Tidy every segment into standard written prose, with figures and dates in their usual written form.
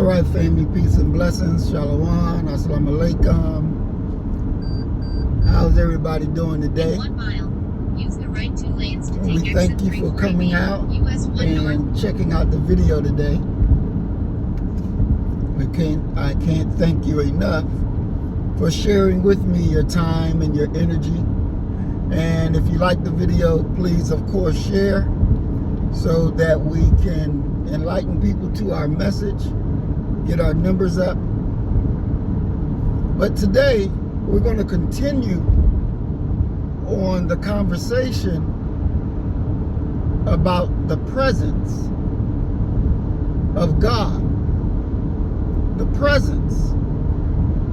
All right, family, peace and blessings. Shalom, assalamu alaikum. How's everybody doing today? 1 mile. Use the right 2 lanes to take We thank you for coming out and checking out the video today. I can't thank you enough for sharing with me your time and your energy. And if you like the video, please, of course, share so that we can enlighten people to our message, get our numbers up. But today, we're going to continue on the conversation about the presence of God, the presence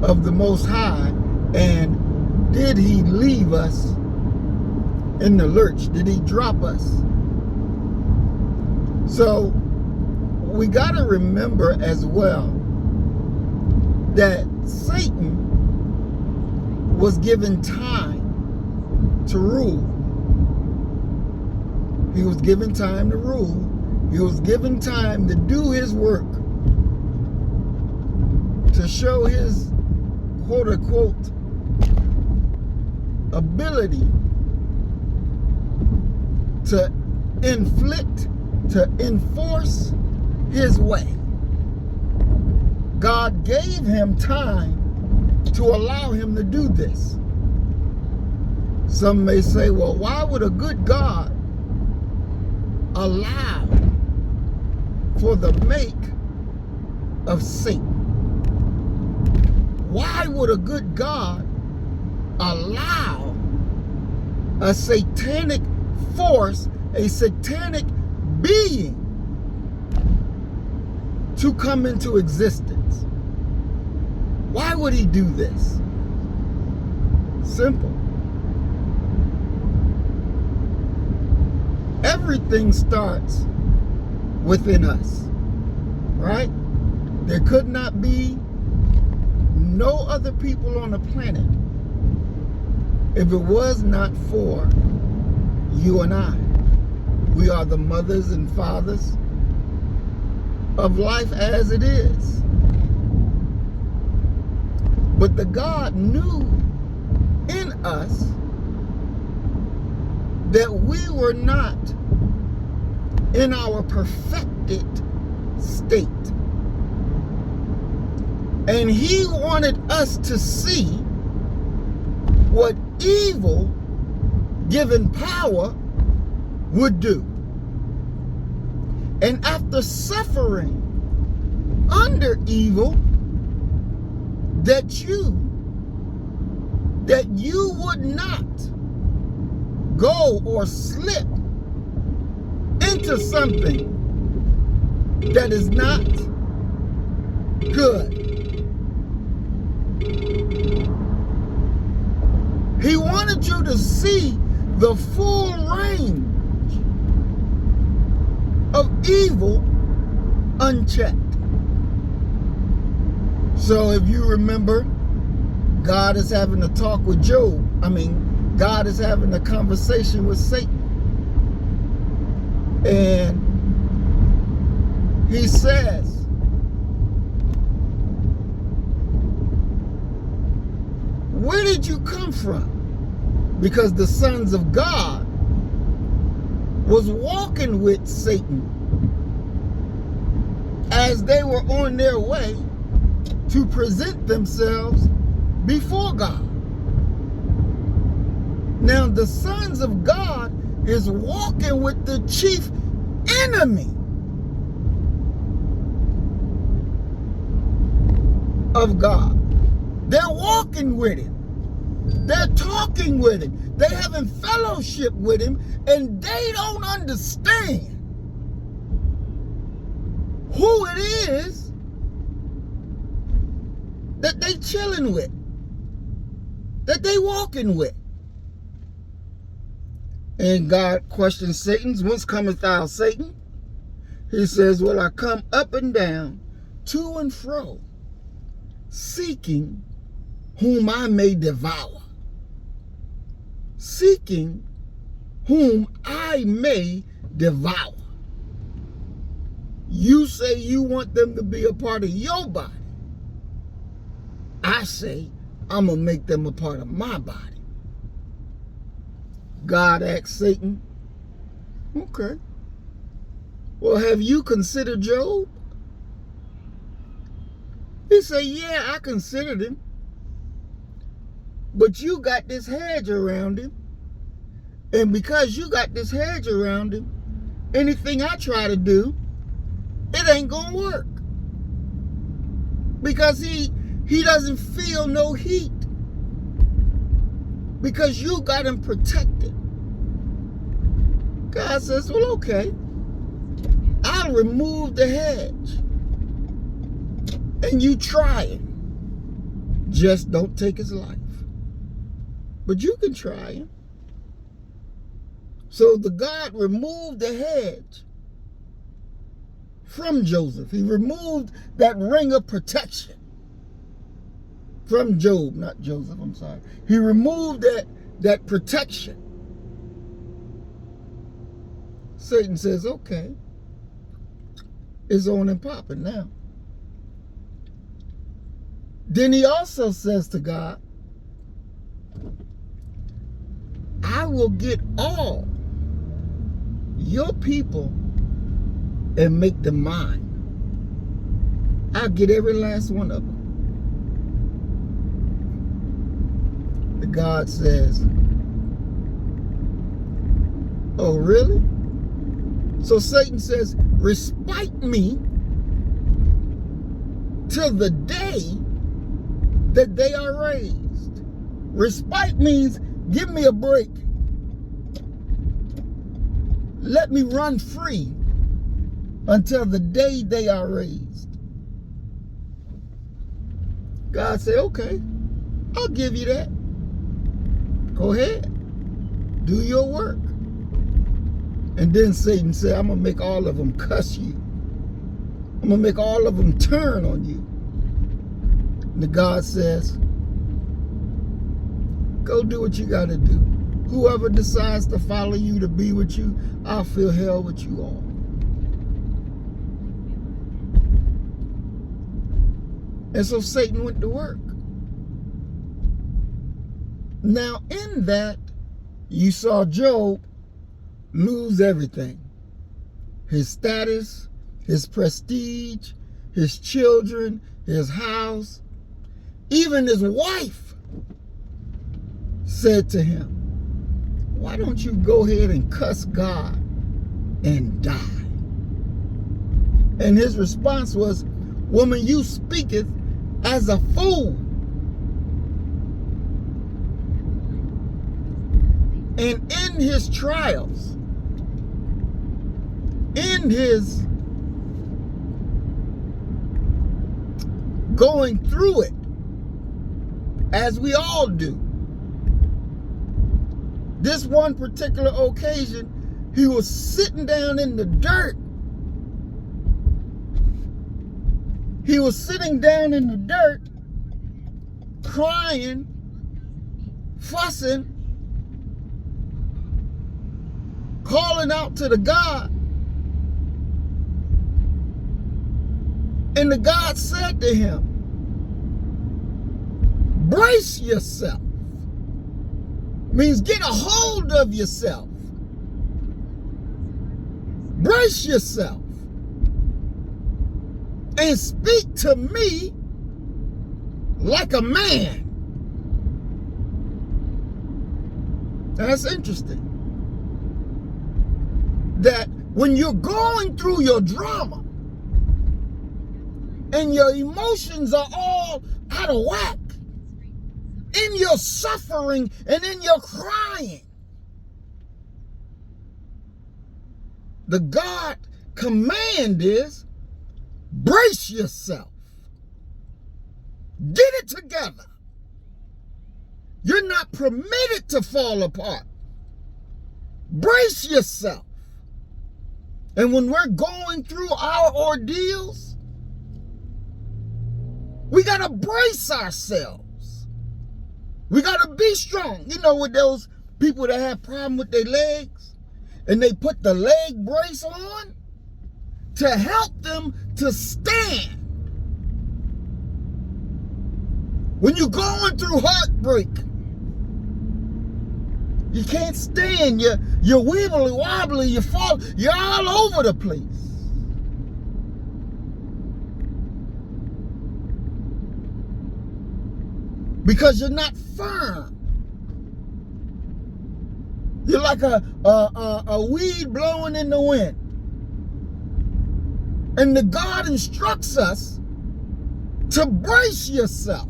of the Most High, and did He leave us in the lurch? Did He drop us? So we got to remember as well that Satan was given time to rule. He was given time to rule. He was given time to do his work, to show his quote-unquote ability to inflict, to enforce his way. God gave him time to allow him to do this. Some may say, well, why would a good God allow for the make of Satan? Why would a good God allow a satanic force, a satanic being to come into existence? Why would He do this? Simple. Everything starts within us, right? There could not be no other people on the planet if it was not for you and I. We are the mothers and fathers of life as it is. But the God knew in us that we were not in our perfected state. And He wanted us to see what evil, given power, would do. And after suffering under evil, that you would not go or slip into something that is not good. He wanted you to see the full range of evil unchecked. So if you remember, God is having a talk with Job. God is having a conversation with Satan. And He says, where did you come from? Because the sons of God was walking with Satan as they were on their way to present themselves before God. Now the sons of God is walking with the chief enemy of God. They're walking with Him. They're talking with Him. They're having fellowship with Him, and they don't understand who it is that they chilling with, that they walking with. And God questions Satan, whence cometh thou, Satan? He says, well, I come up and down, to and fro, seeking whom I may devour. Seeking whom I may devour. You say you want them to be a part of your body. I say I'm going to make them a part of my body. God asked Satan, okay, well, have you considered Job? He said, yeah, I considered him. But you got this hedge around him. And because you got this hedge around him, anything I try to do, it ain't going to work. Because he doesn't feel no heat. Because you got him protected. God says, well, okay, I'll remove the hedge. And you try it. Just don't take his life. But you can try him. So the God removed the hedge from Joseph. He removed that ring of protection from Job, not Joseph, I'm sorry. He removed that protection. Satan says, okay, it's on and popping now. Then he also says to God, I will get all your people and make them mine. I'll get every last one of them. The God says, oh, really? So Satan says, respite me till the day that they are raised. Respite means give me a break. Let me run free until the day they are raised. God said, okay, I'll give you that. Go ahead. Do your work. And then Satan said, I'm going to make all of them cuss you. I'm going to make all of them turn on you. And the God says, go do what you got to do. Whoever decides to follow you, to be with you, I'll feel hell with you all. And so Satan went to work. Now in that, you saw Job lose everything. His status, his prestige, his children, his house. Even his wife said to him, why don't you go ahead and cuss God and die? And his response was, woman, you speaketh as a fool. And in his trials, in his going through it, as we all do, this one particular occasion, he was sitting down in the dirt. He was sitting down in the dirt, crying, fussing, calling out to the God. And the God said to him, brace yourself. Means get a hold of yourself. Brace yourself. And speak to me like a man. That's interesting. That when you're going through your drama and your emotions are all out of whack, in your suffering and in your crying, the God command is, brace yourself. Get it together. You're not permitted to fall apart. Brace yourself. And when we're going through our ordeals, we got to brace ourselves. We got to be strong. You know, with those people that have problem with their legs and they put the leg brace on to help them to stand. When you're going through heartbreak, you can't stand. You're wibbly wobbly. You fall. You're all over the place. Because you're not firm. You're like a weed blowing in the wind. And the God instructs us to brace yourself.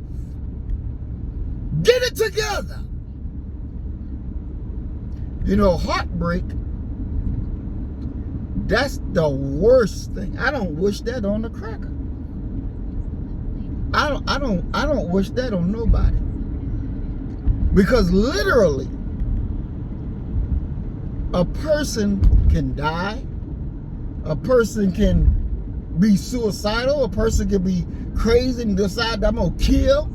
Get it together. You know, heartbreak, that's the worst thing. I don't wish that on a cracker. I don't wish that on nobody. Because literally, a person can die. A person can be suicidal. A person can be crazy and decide I'm gonna kill.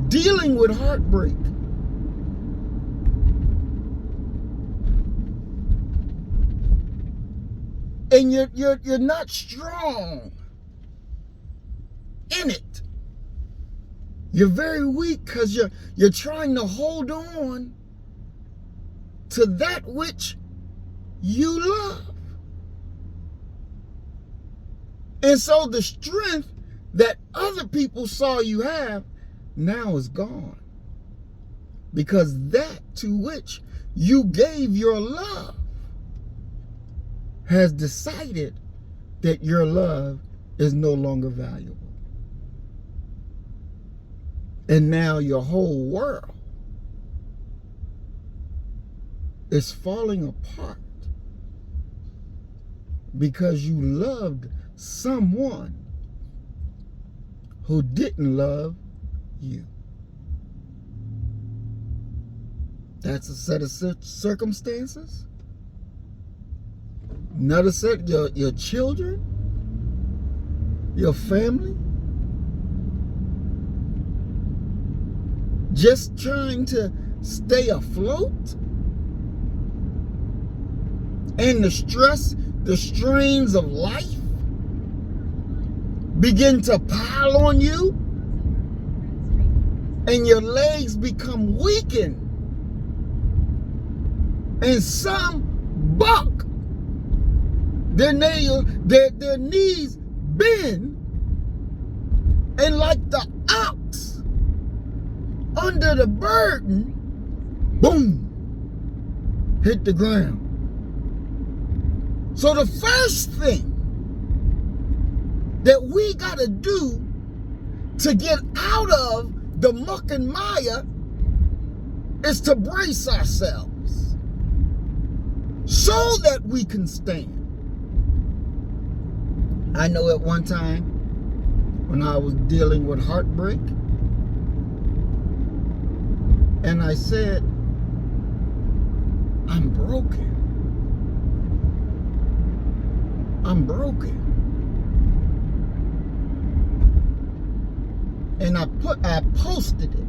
Dealing with heartbreak. And you're not strong in it. You're very weak because you're trying to hold on to that which you love. And so the strength that other people saw you have now is gone. Because that to which you gave your love has decided that your love is no longer valuable. And now your whole world is falling apart because you loved someone who didn't love you. That's a set of circumstances. Another set, your children, your family, just trying to stay afloat, and the stress, the strains of life begin to pile on you, and your legs become weakened, and some buck. Their knees bend, and like the ox under the burden, boom, hit the ground. So the first thing that we got to do to get out of the muck and mire is to brace ourselves so that we can stand. I know at one time when I was dealing with heartbreak, and I said, I'm broken. I'm broken. And I posted it.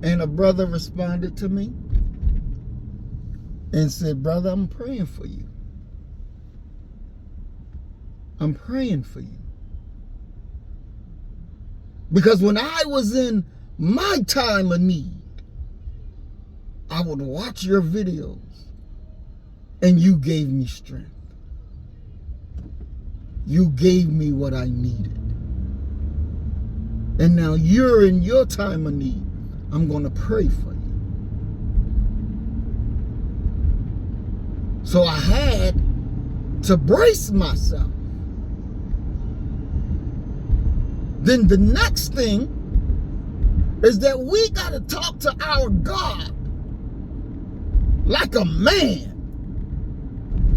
And a brother responded to me and said, brother, I'm praying for you. I'm praying for you. Because when I was in my time of need, I would watch your videos and you gave me strength. You gave me what I needed. And now you're in your time of need. I'm going to pray for you. So I had to brace myself. Then the next thing is that we got to talk to our God like a man.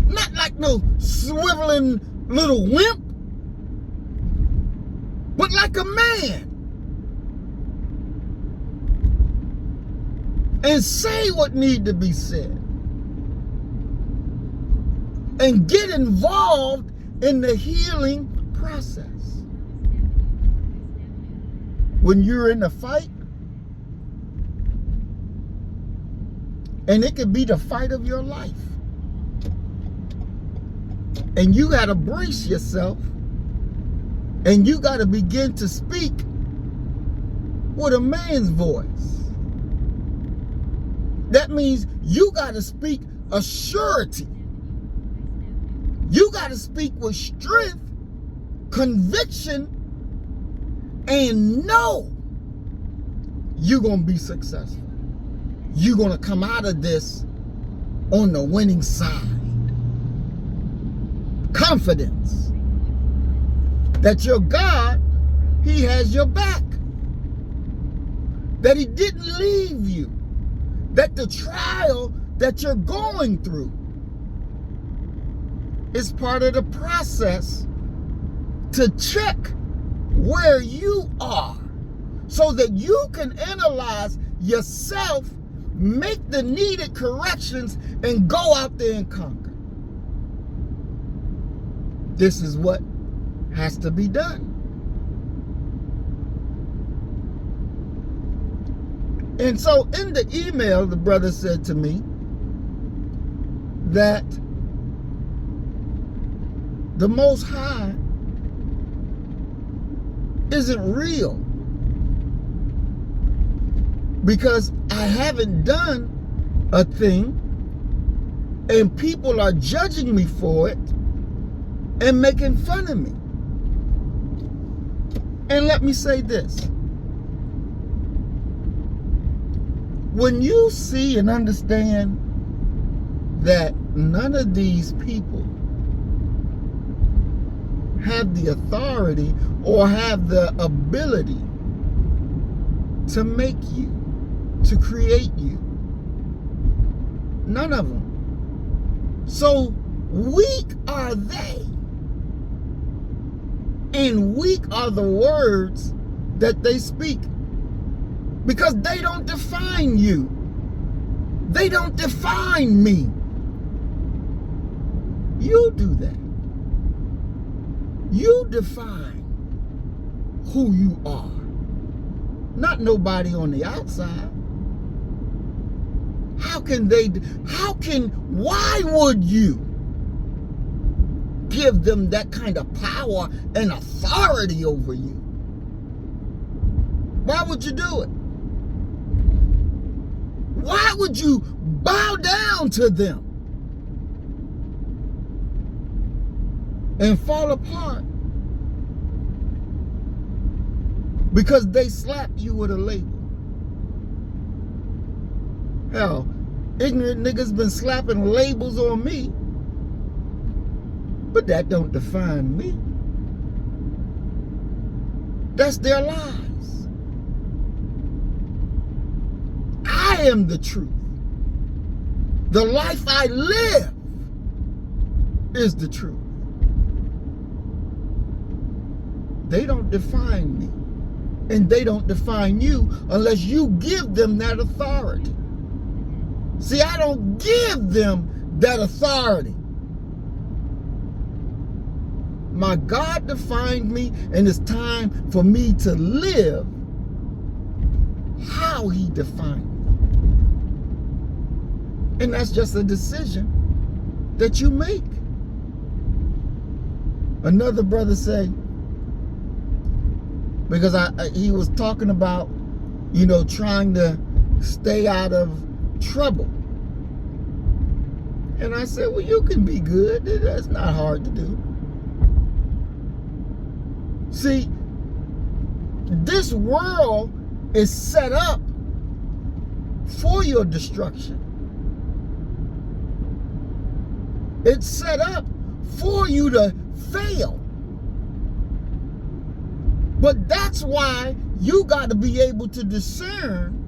Not like no swiveling little wimp, but like a man. And say what need to be said. And get involved in the healing process. When you're in a fight, And it could be the fight of your life. And you got to brace yourself. And you got to begin to speak with a man's voice. That means you got to speak a surety. You got to speak with strength, conviction, and know you're going to be successful. You're going to come out of this on the winning side. Confidence that your God, he has your back. That he didn't leave you. That the trial that you're going through is part of the process to check where you are so that you can analyze yourself, make the needed corrections, and go out there and conquer. This is what has to be done. And so in the email, the brother said to me that the Most High isn't real because I haven't done a thing and people are judging me for it and making fun of me. And let me say this. When you see and understand that none of these people have the authority or have the ability to make you, to create you. None of them. So weak are they. And weak are the words that they speak. Because they don't define you. They don't define me. You do that. You define who you are. Not nobody on the outside. Why would you give them that kind of power and authority over you? Why would you do it? Why would you bow down to them and fall apart? Because they slapped you with a label. Hell, ignorant niggas been slapping labels on me, but that don't define me. That's their lives. I am the truth. The life I live is the truth. They don't define me. And they don't define you unless you give them that authority. See, I don't give them that authority. My God defined me, and it's time for me to live how he defined me. And that's just a decision that you make. Another brother said, because he was talking about, trying to stay out of trouble. And I said, well, you can be good. That's not hard to do. See, this world is set up for your destruction. It's set up for you to fail. But that's why you got to be able to discern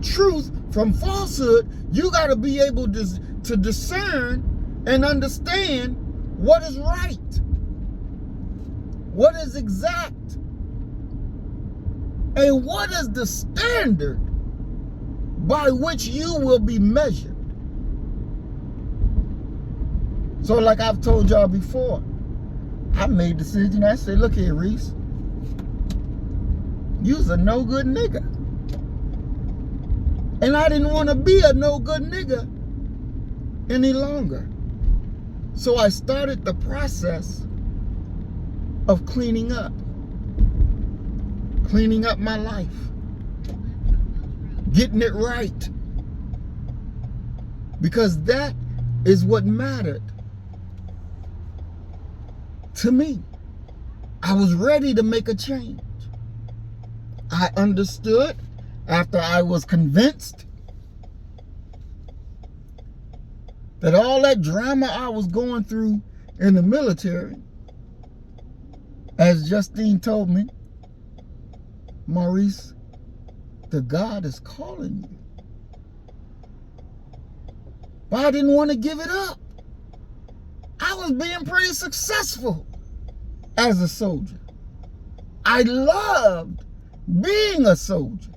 truth from falsehood. You got to be able to discern and understand what is right, what is exact, and what is the standard by which you will be measured. So like I've told y'all before, I made a decision. I said, look here, Reese. You's a no good nigga. And I didn't want to be a no good nigga any longer. So I started the process of cleaning up my life, getting it right. Because that is what mattered to me. I was ready to make a change. I understood after I was convinced that all that drama I was going through in the military, as Justine told me, Maurice, the God is calling you. But I didn't want to give it up. I was being pretty successful as a soldier. I loved being a soldier.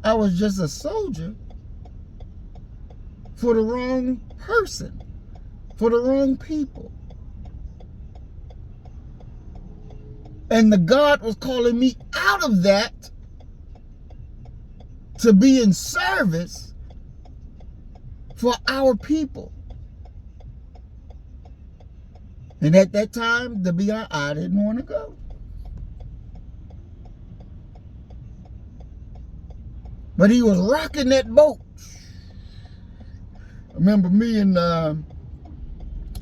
I was just a soldier for the wrong person, for the wrong people. And the God was calling me out of that to be in service for our people. And at that time, to be honest, I didn't want to go. But he was rocking that boat. I remember me and, I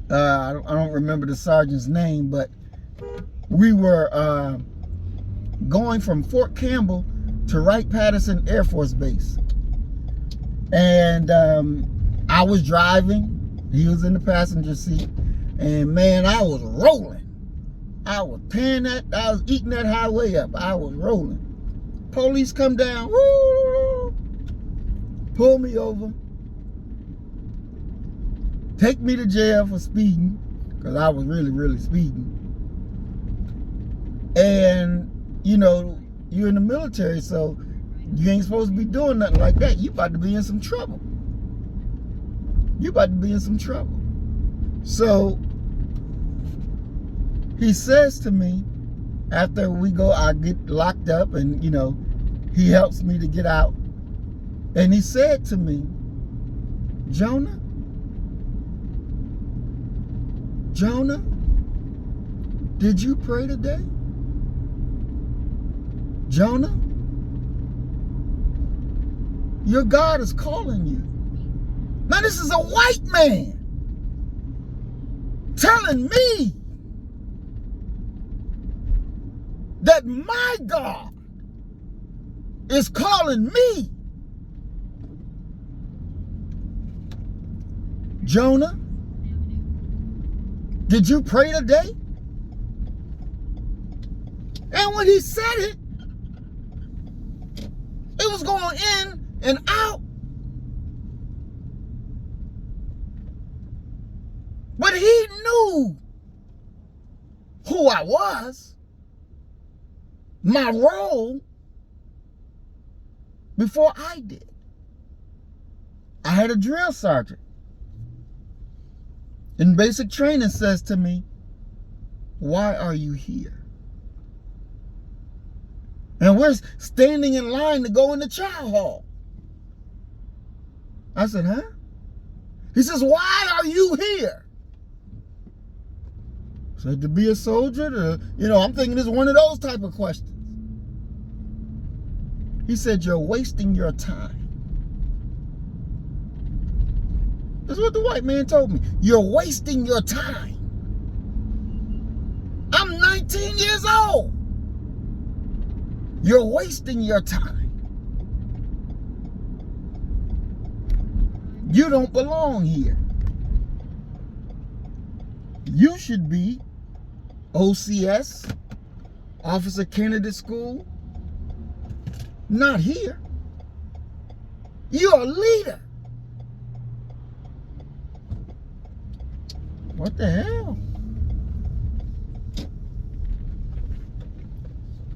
don't remember the sergeant's name, but we were going from Fort Campbell to Wright-Patterson Air Force Base. And I was driving. He was in the passenger seat. And man, I was rolling. I was eating that highway up. I was rolling. Police come down, woo, pull me over, take me to jail for speeding, because I was really, really speeding. And, you know, you're in the military, so you ain't supposed to be doing nothing like that. You about to be in some trouble. You about to be in some trouble. So he says to me, after we go, I get locked up and, you know, he helps me to get out. And he said to me, Jonah, did you pray today? Jonah, your God is calling you. Now this is a white man telling me that my God is calling me. Jonah, did you pray today? And when he said it, it was going in and out. But he knew who I was, my role, before I did. I had a drill sergeant in basic training says to me, why are you here? And we're standing in line to go in the chow hall. I said, huh? He says, why are you here? I said, to be a soldier, I'm thinking it's one of those type of questions. He said, you're wasting your time. That's what the white man told me. You're wasting your time. I'm 19 years old. You're wasting your time. You don't belong here. You should be OCS, Officer Candidate School. Not here. You're a leader. What the hell?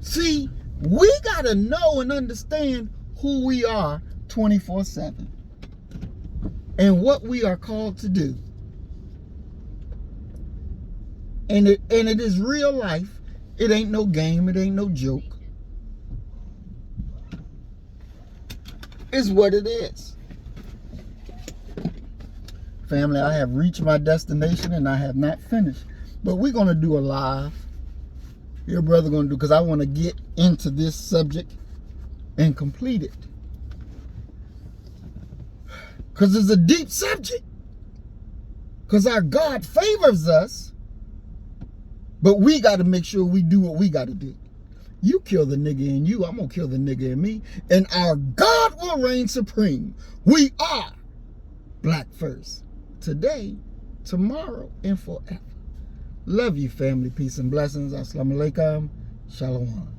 See, we got to know and understand who we are 24/7 and what we are called to do. And it is real life. It ain't no game. It ain't no joke. is what it is. Family, I have reached my destination and I have not finished. But we're going to do a live. Your brother going to do, because I want to get into this subject and complete it. Because it's a deep subject. Because our God favors us. But we got to make sure we do what we got to do. You kill the nigga in you, I'm going to kill the nigga in me. And our God will reign supreme. We are black first. Today, tomorrow, and forever. Love you, family. Peace and blessings. Assalamu alaikum. Shalom.